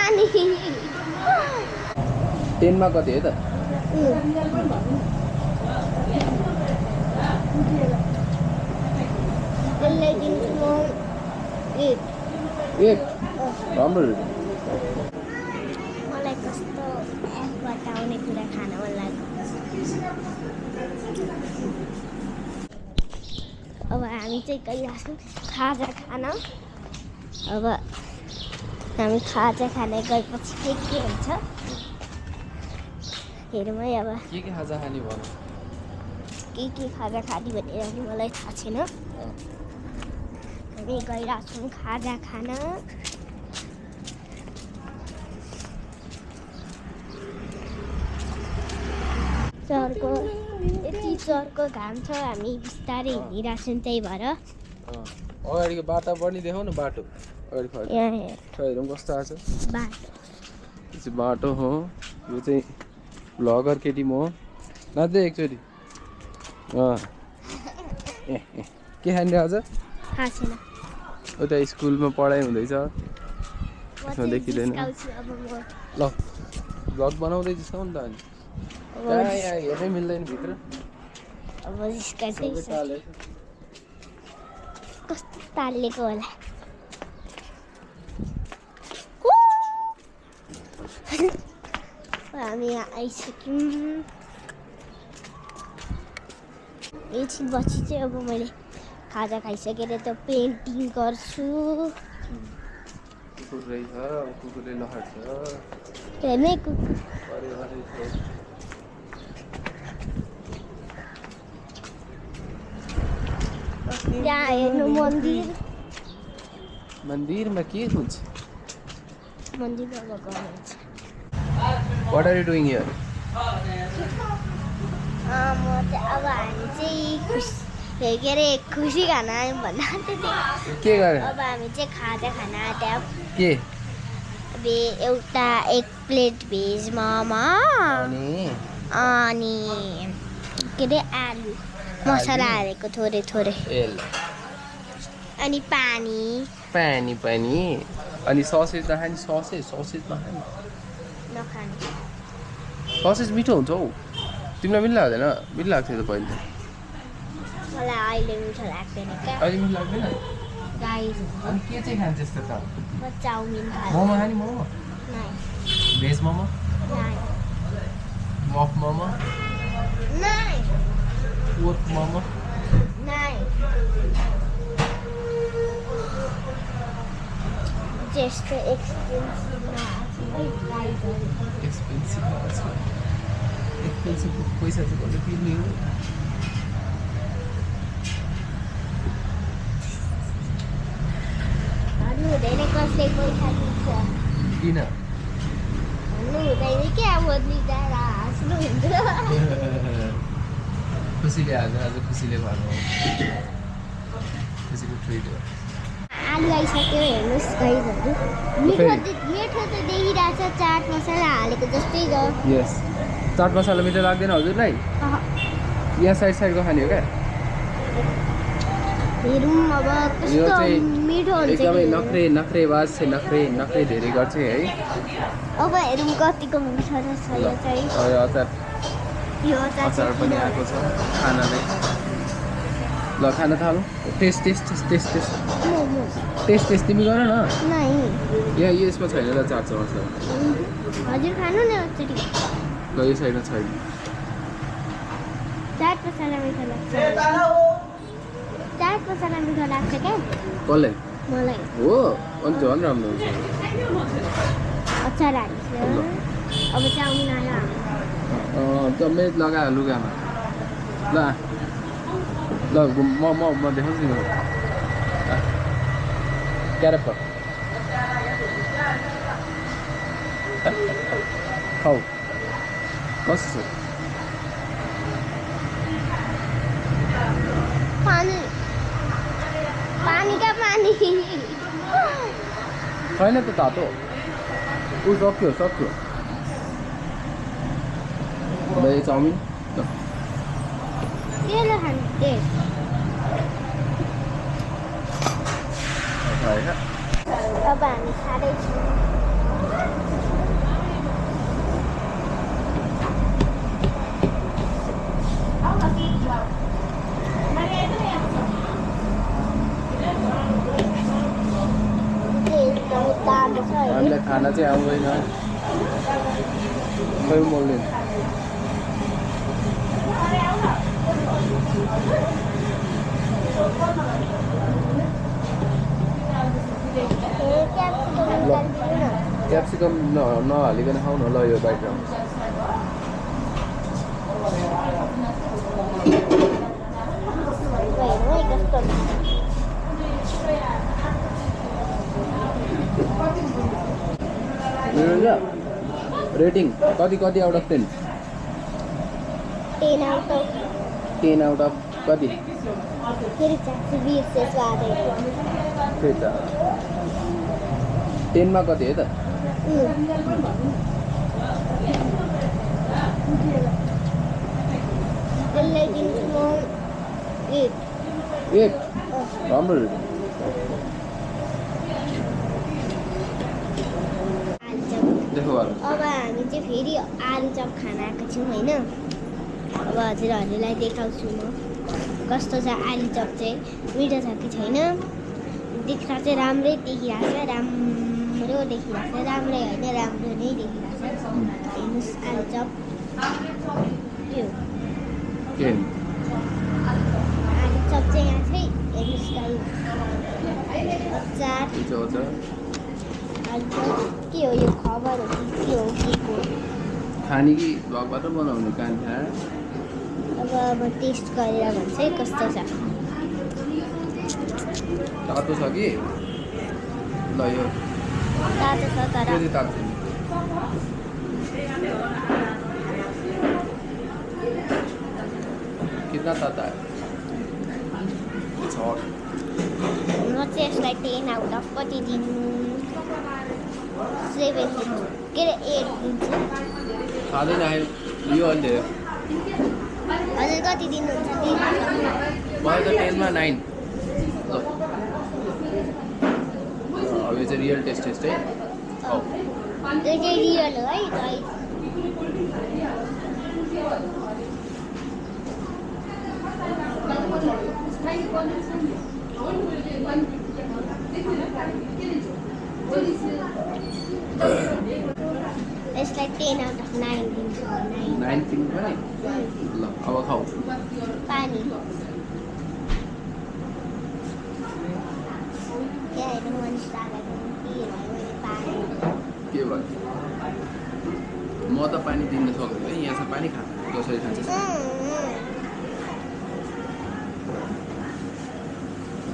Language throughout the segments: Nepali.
पानी 10 मा कति है त लेकिन एक राम्रो मलाई कस्तो बताउने कुरा खान मन लाग्यो अब हामी चाहिँ गइरहेछौँ खाजा खान अब हामी खाजा खाने गएपछि के हुन्छ हेरौँ है अब के खाजा खाने भन के खाजा खाने भनेर नि मलाई थाहा छैन हामी गइरहेछौँ खाजा खान चर्को यति चर्को घाम छ हामी बिस्तारै हिँडिरहेछौँ त्यही भएर अगाडिको बाटो पनि देखाउ न बाटो अगाडि हेरौँ कस्तो आएको छ बाटो यो चाहिँ बाटो हो यो चाहिँ भ्लगर केटी म नाच्दै एकचोटि के खाने आज थाहा छैन उता स्कुलमा पढाइ हुँदैछ त्यसमा देखिँदैन ल भ्लग बनाउँदैछ नि त अनि हेर्नै मिल्दैन भित्र अब कस्तो तालिएको होला हामी यहाँ आइसक्यौँ एकछिनपछि चाहिँ अब मैले खाजा खाइसकेर त पेन्टिङ गर्छु कुकुर रहेछ कुकुरले लहर्छ हेर्नै कुकुर त्यहाँ हेर्नु मन्दिरमा के हुन्छ मन्दिरमा गएको हुन्छ What are you doing here? म चाहिँ अब हामी चाहिँ के अरे खुसी खान आयौँ भन्दा के गरे अब हामी चाहिँ खाजा खान आँट्यौँ के एउटा 1 प्लेट भेज मोमो अनि के अरे आलु मसला हालेको थोरै थोरै अनि पानी अनि ससेज नखाने ससेज नखाने नखाने ससेज मिठो हुन्छ हौ तिमीलाई मिठो लाग्दैन मिठो लाग्थ्यो त पहिले मलाई अहिले मिठो लाग्दैन क्या अहिले मिठो लाग्दैन गाइस अनि के चाहिँ खान्छ त्यस्तो त म चाउमिन खान्छु मोमो खाने मोमो नाइ भेज मोमो नाइ वफ मोमो नाइ पोर्क मोमो नाइ जस्तो एक्सपेन्सिभ एक्सपेन्सिभ पैसा चाहिँ कसले तिर्ने हो भन्नु हुँदैन कसले पैसा दिन्छ किन भन्नु हुँदैन क्या बद्लिँदा हाँस्नु हुन्छ खुसीले आज खुसीले भन्नु खुसीको ट्रिट हो आलु आइसक्यो हेर्नुहोस् गाइजहरू मिठो त देखिरहेछ चाट मसला हालेको जस्तै छ यस चाट मसला मिठो लाग्दैन हजुरलाई यहाँ साइडको खाने हो क्या हेरौँ अब यो कस्तो चाहिँ मिठो हुन्छ एकदमै नखरेबाज चाहिँ नखरे धेरै गर्छ है अब हेरौँ कतिको मिठो रहेछ यो चाहिँ यो अचार पनि आएको छ खानालाई ल खान थालौँ टेस्ट तिमी गर न यहाँ यसमा छैन त चाट मसला हजुर खानु न एकचोटि ल यो साइडमा छैन चाट मसला मिठो लाग्छ चाट मसला मिठो लाग्छ क्या कसलाई मलाई हो अनि झन् राम्रो हुन्छ अचार हाल्छ अब चाउमिन हाल्यो जम्मै लगायो लुगामा ल म देखाउँछु नि क्यारेक्टर खाऊ कस्तो छ पानी का पानी छैन त तातो ऊ सक्यो ल यो चाउमिन ल केले खान्थे अब हामी खाँदैछौँ छ हामीलाई खाना चाहिँ आउँदैन खै बोल्दैन क्याप्सिकम नहालिकन खाऊ न ल यो बाइक रेटिङ कति कति आउट अफ 10 10 आउट अफ कति फेरि 20 त्यसको आधा त्यही त 10 मा कति है त यसलाई दिन्छु म 8 राम्रो रेटिङ देखो अब हामी चाहिँ फेरि आलुचप खान आएको छौँ होइन अब हजुरहरूलाई देखाउँछु म कस्तो छ आलुचप चाहिँ मिठो छ कि छैन देख्दा चाहिँ राम्रै देखिरहेको छ राम्रो देखिरहेको छ राम्रै होइन राम्रो नै देखिरहेको छ हेर्नुहोस् आलुचप त्यो आलुचप चाहिँ यहाँ चाहिँ हेर्नुहोस् अचार के हो यो खबर हो कि के हो के को खाने कि भगबाट बनाउने कान्छा अब टेस्ट गरेर भन्छ है कस्तो छ तातो छ कि ल यो तातो छ तर तातो कितना ताता है म चाहिँ यसलाई 10 आउट अफ कति दिनु 7 दिन्छु के अरे 8 दिन्छु खाँदैन आयो यो अहिले हजुर कति दिनुहुन्छ मलाई त 10 मा 9 ल अब यो चाहिँ रियल टेस्ट है यो चाहिँ रियल हो है गाइस यसलाई 10 आउट अफ 9 दिन्छु 9 तिमी पनि ल अब खाऊ पानी क्या हेर्नु मन लागेको के भयो मैले पानी के भयो म त पानी दिन सक्दिनँ यहाँ चाहिँ पानी खान्छ कसरी खान्छ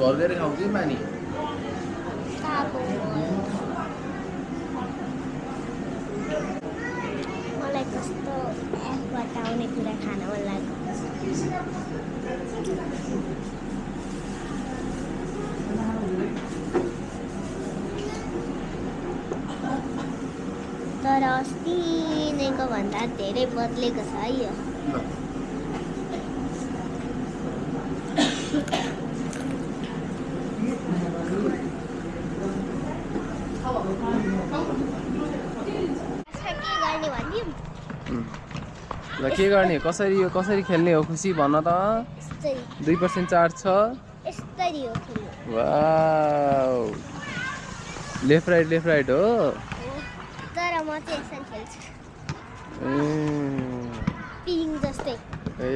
भर्दै खाऊ कि पानी मलाई कस्तो एफबाट आउने कुरा खान मन लाग्यो तर अस्ति नैको भन्दा धेरै बदलेको छ है यो ल के गर्ने कसरी यो कसरी खेल्ने हो खुसी भन्न त 2% चार्ज छ यस्तरी हो खेल्नु वाउ लेफ्ट राइट हो तर म चाहिँ यसरी खेल्छु पिङ जस्तै ए